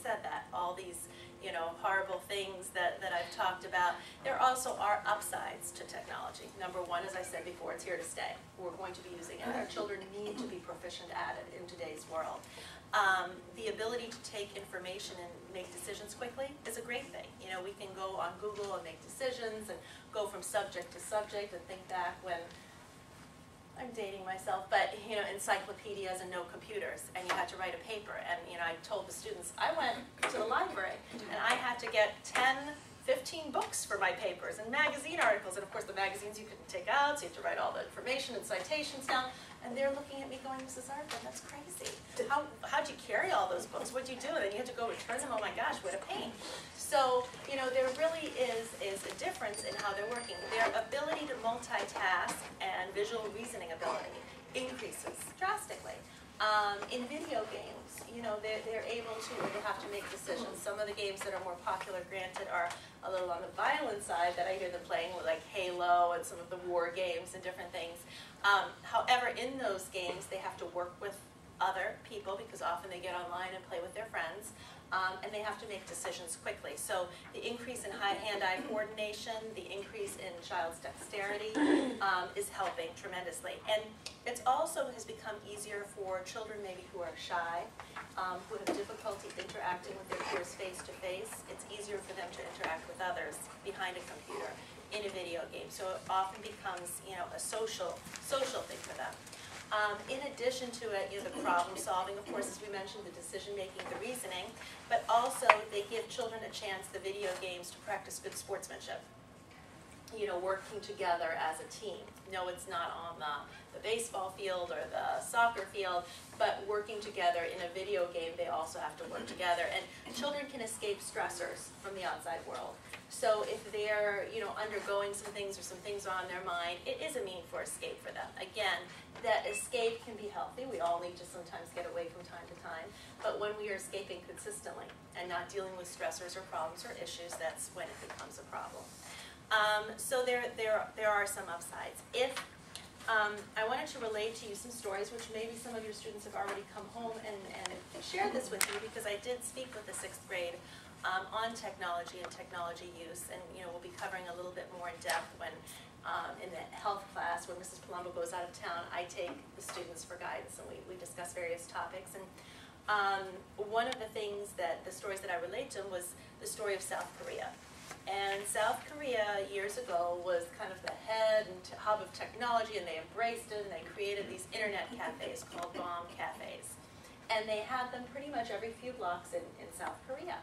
said that. All these, you know, horrible things that I've talked about. There also are upsides to technology. Number one, as I said before, it's here to stay. We're going to be using it. Our children need to be proficient at it in today's world. The ability to take information and make decisions quickly is a great thing. You know, we can go on Google and make decisions and go from subject to subject and think back when, I'm dating myself, but, you know, encyclopedias and no computers, and you had to write a paper. And, you know, I told the students, I went to the library, and I had to get 10, 15 books for my papers, and magazine articles. And, of course, the magazines you couldn't take out, so you have to write all the information and citations down. And they're looking at me going, Mrs. Arpin, that's crazy. How'd you carry all those books? What'd you do? And then you had to go return them. Oh, my gosh, what a pain. So, you know, there really is a difference in how they're working. Their ability to multitask and visual reasoning ability increases drastically. In video games, you know, they're able to, they have to make decisions. Some of the games that are more popular, granted, are a little on the violent side that I hear them playing, like Halo and some of the war games and different things. However, in those games, they have to work with other people because often they get online and play with their friends. And they have to make decisions quickly. So the increase in hand-eye coordination, the increase in child's dexterity is helping tremendously. And it also has become easier for children maybe who are shy, who have difficulty interacting with their peers face-to-face. It's easier for them to interact with others behind a computer in a video game. So it often becomes, you know, a social thing for them. In addition to it, you know, the problem solving, of course, as we mentioned, the decision making, the reasoning, but also they give children a chance, the video games, to practice good sportsmanship. You know, working together as a team. No, it's not on the baseball field or the soccer field, but working together in a video game, they also have to work together. And children can escape stressors from the outside world. So if they're, you know, undergoing some things or some things are on their mind, it is a means for escape for them. Again, that escape can be healthy. We all need to sometimes get away from time to time. But when we are escaping consistently and not dealing with stressors or problems or issues, that's when it becomes a problem. So there are some upsides. If I wanted to relate to you some stories, which maybe some of your students have already come home and shared this with you, because I did speak with the 6th grade on technology and technology use, and you know, we'll be covering a little bit more in depth when in the health class, when Mrs. Palumbo goes out of town, I take the students for guidance and we discuss various topics. And one of the things that, the stories that I relate to was the story of South Korea. And South Korea, years ago, was kind of the head and hub of technology, and they embraced it, and they created these internet cafes called bomb cafes. And they had them pretty much every few blocks in South Korea.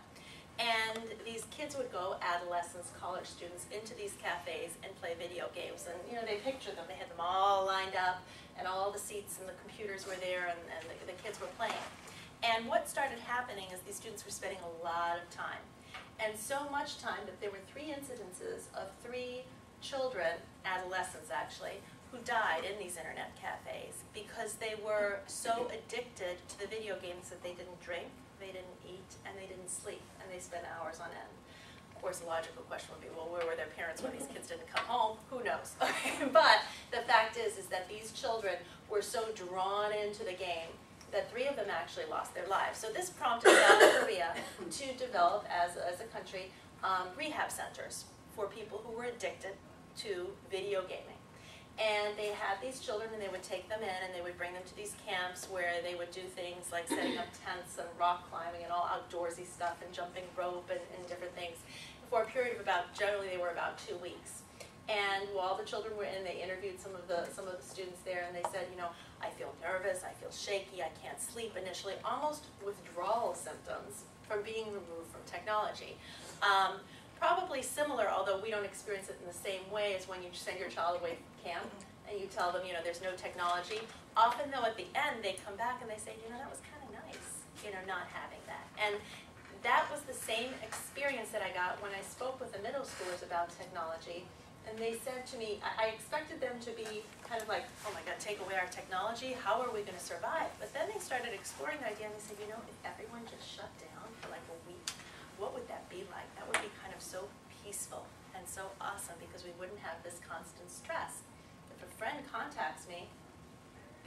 And these kids would go, adolescents, college students, into these cafes and play video games. And you know, they pictured them, they had them all lined up, and all the seats and the computers were there, and the kids were playing. And what started happening is these students were spending a lot of time. And so much time that there were 3 incidences of 3 children, adolescents actually, who died in these internet cafes because they were so addicted to the video games that they didn't drink, they didn't eat, and they didn't sleep, and they spent hours on end. Of course, the logical question would be, well, where were their parents when these kids didn't come home? Who knows? But the fact is that these children were so drawn into the game that 3 of them actually lost their lives. So this prompted South Korea to develop, as a country, rehab centers for people who were addicted to video gaming. And they had these children, and they would take them in, and they would bring them to these camps where they would do things like setting up tents and rock climbing and all outdoorsy stuff and jumping rope and different things for a period of generally they were about 2 weeks. And while the children were in, they interviewed some of the students there, and they said, you know, I feel nervous, I feel shaky, I can't sleep initially, almost withdrawal symptoms from being removed from technology. Probably similar, although we don't experience it in the same way as when you send your child away from camp and you tell them, you know, there's no technology. Often, though, at the end, they come back and they say, you know, that was kind of nice, you know, not having that. And that was the same experience that I got when I spoke with the middle schoolers about technology. And they said to me, I expected them to be kind of like, oh my God, take away our technology, how are we going to survive? But then they started exploring the idea, and they said, you know, if everyone just shut down for like a week, what would that be like? That would be kind of so peaceful and so awesome, because we wouldn't have this constant stress. If a friend contacts me,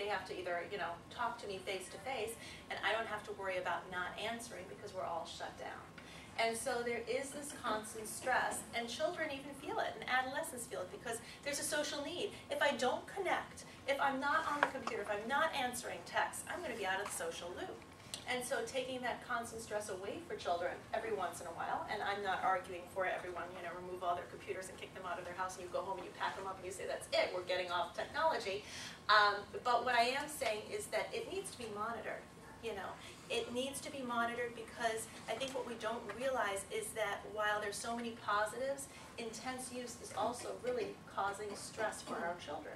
They have to either, you know, talk to me face to face, and I don't have to worry about not answering because we're all shut down. And so there is this constant stress, and children even feel it, and adolescents feel it, because there's a social need. If I don't connect, if I'm not on the computer, if I'm not answering texts, I'm going to be out of the social loop. And so taking that constant stress away for children every once in a while, and I'm not arguing for everyone, you know, remove all their computers and kick them out of their house, and you go home and you pack them up and you say, that's it, we're getting off technology. But what I am saying is that it needs to be monitored, you know. It needs to be monitored because I think what we don't realize is that while there's so many positives, intense use is also really causing stress for our children.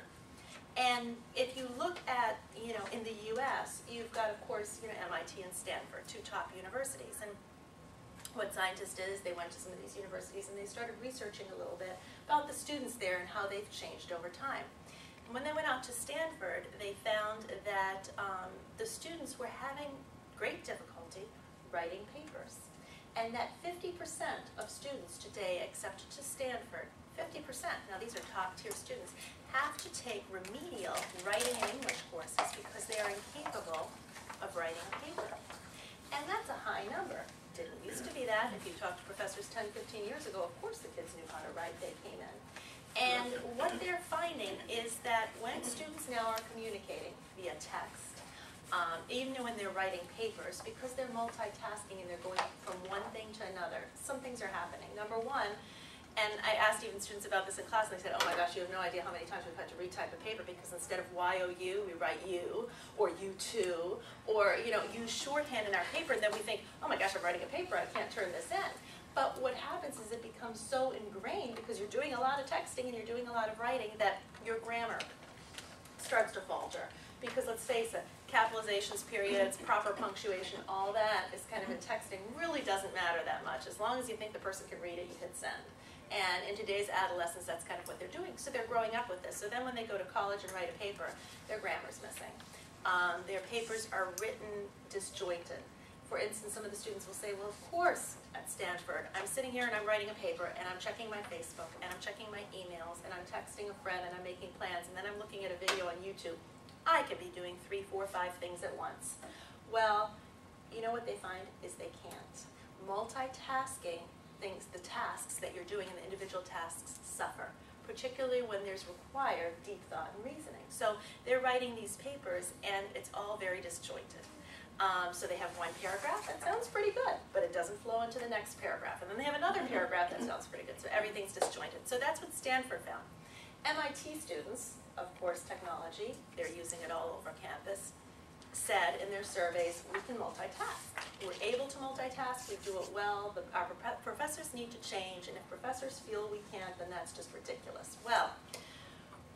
And if you look at, you know, in the U.S., you've got, of course, you know, MIT and Stanford, two top universities. And what scientists did is they went to some of these universities and they started researching a little bit about the students there and how they've changed over time. And when they went out to Stanford, they found that the students were having great difficulty writing papers. And that 50% of students today accepted to Stanford, 50%, now these are top tier students, have to take remedial writing and English courses because they are incapable of writing a paper. And that's a high number. Didn't used to be that. If you talked to professors 10, 15 years ago, of course the kids knew how to write, they came in. And what they're finding is that when students now are communicating via text, even when they're writing papers, because they're multitasking and they're going from one thing to another, some things are happening. Number one, and I asked even students about this in class, and they said, oh my gosh, you have no idea how many times we've had to retype a paper because instead of Y-O-U, we write you, or you too, or, you know, use shorthand in our paper, and then we think, oh my gosh, I'm writing a paper, I can't turn this in. But what happens is it becomes so ingrained because you're doing a lot of texting and you're doing a lot of writing that your grammar starts to falter. Because let's face it, capitalizations, periods, proper punctuation, all that is kind of in texting really doesn't matter that much. As long as you think the person can read it, you hit send. And in today's adolescents, that's kind of what they're doing. So they're growing up with this. So then when they go to college and write a paper, their grammar's missing. Their papers are written disjointed. For instance, some of the students will say, well, of course, at Stanford, I'm sitting here and I'm writing a paper, and I'm checking my Facebook, and I'm checking my emails, and I'm texting a friend, and I'm making plans, and then I'm looking at a video on YouTube. I could be doing 3, 4, 5 things at once. Well, you know what they find is they can't. Multitasking things, the tasks that you're doing and the individual tasks suffer, particularly when there's required deep thought and reasoning. So they're writing these papers and it's all very disjointed. So they have one paragraph that sounds pretty good, but it doesn't flow into the next paragraph. And then they have another paragraph that sounds pretty good. So everything's disjointed. So that's what Stanford found. MIT students, of course, technology, they're using it all over campus, said in their surveys, we can multitask. We're able to multitask, we do it well, but our professors need to change, and if professors feel we can't, then that's just ridiculous. Well,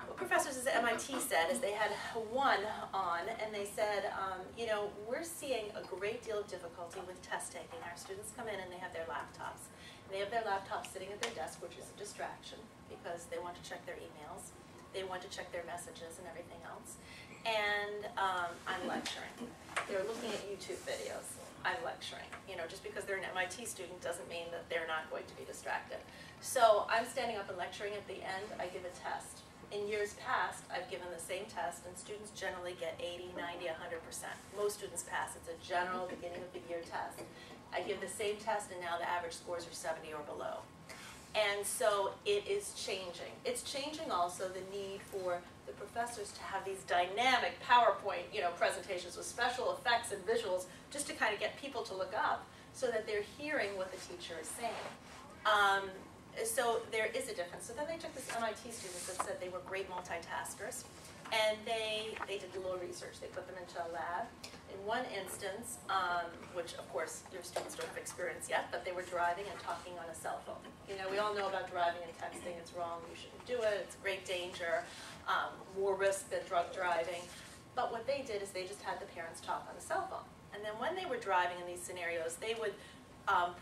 what professors at MIT said is they had one on, and they said, you know, we're seeing a great deal of difficulty with test taking. Our students come in and they have their laptops. And they have their laptops sitting at their desk, which is a distraction, because they want to check their emails. They want to check their messages and everything else. And I'm lecturing. They're looking at YouTube videos. I'm lecturing. You know, just because they're an MIT student doesn't mean that they're not going to be distracted. So I'm standing up and lecturing. At the end, I give a test. In years past, I've given the same test, and students generally get 80, 90, 100%. Most students pass. It's a general beginning of the year test. I give the same test, and now the average scores are 70 or below. And so it is changing. It's changing also the need for the professors to have these dynamic PowerPoint, you know, presentations with special effects and visuals just to kind of get people to look up so that they're hearing what the teacher is saying. So there is a difference. So then they took this MIT students that said they were great multitaskers, and they did a little research. They put them into a lab. In one instance, which of course your students don't have experience yet, but they were driving and talking on a cell phone. You know, we all know about driving and texting. It's wrong. You shouldn't do it. It's a great danger, more risk than drunk driving. But what they did is they just had the parents talk on the cell phone. And then when they were driving in these scenarios, they would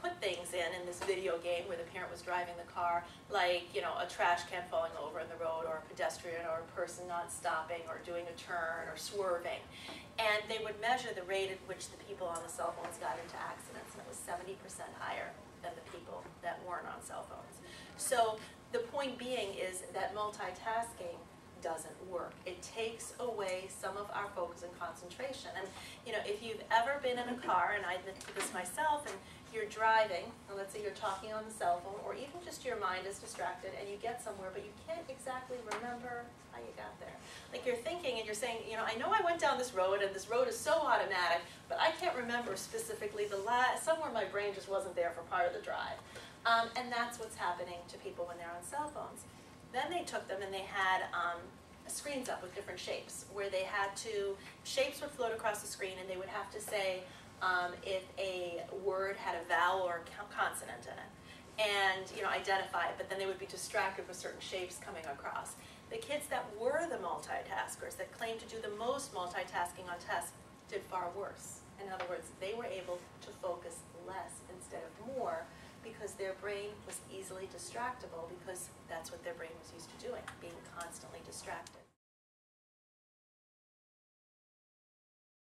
put things in this video game where the parent was driving the car, like, you know, a trash can falling over in the road, or a pedestrian, or a person not stopping, or doing a turn, or swerving. And they would measure the rate at which the people on the cell phones got into accidents, and it was 70% higher than the people that weren't on cell phones. So the point being is that multitasking doesn't work. It takes away some of our focus and concentration. And you know, if you've ever been in a car, and I admit to this myself, and you're driving, and let's say you're talking on the cell phone, or even just your mind is distracted and you get somewhere, but you can't exactly remember how you got there. Like you're thinking and you're saying, you know, I know I went down this road and this road is so automatic, but I can't remember specifically somewhere my brain just wasn't there for part of the drive. And that's what's happening to people when they're on cell phones. Then they took them and they had screens up with different shapes, where they had shapes would float across the screen and they would have to say if a word had a vowel or a consonant in it, and you know, identify it, but then they would be distracted with certain shapes coming across. The kids that were the multitaskers, that claimed to do the most multitasking on tests, did far worse. In other words, they were able to focus less instead of more, because their brain was easily distractible, because that's what their brain was used to doing, being constantly distracted.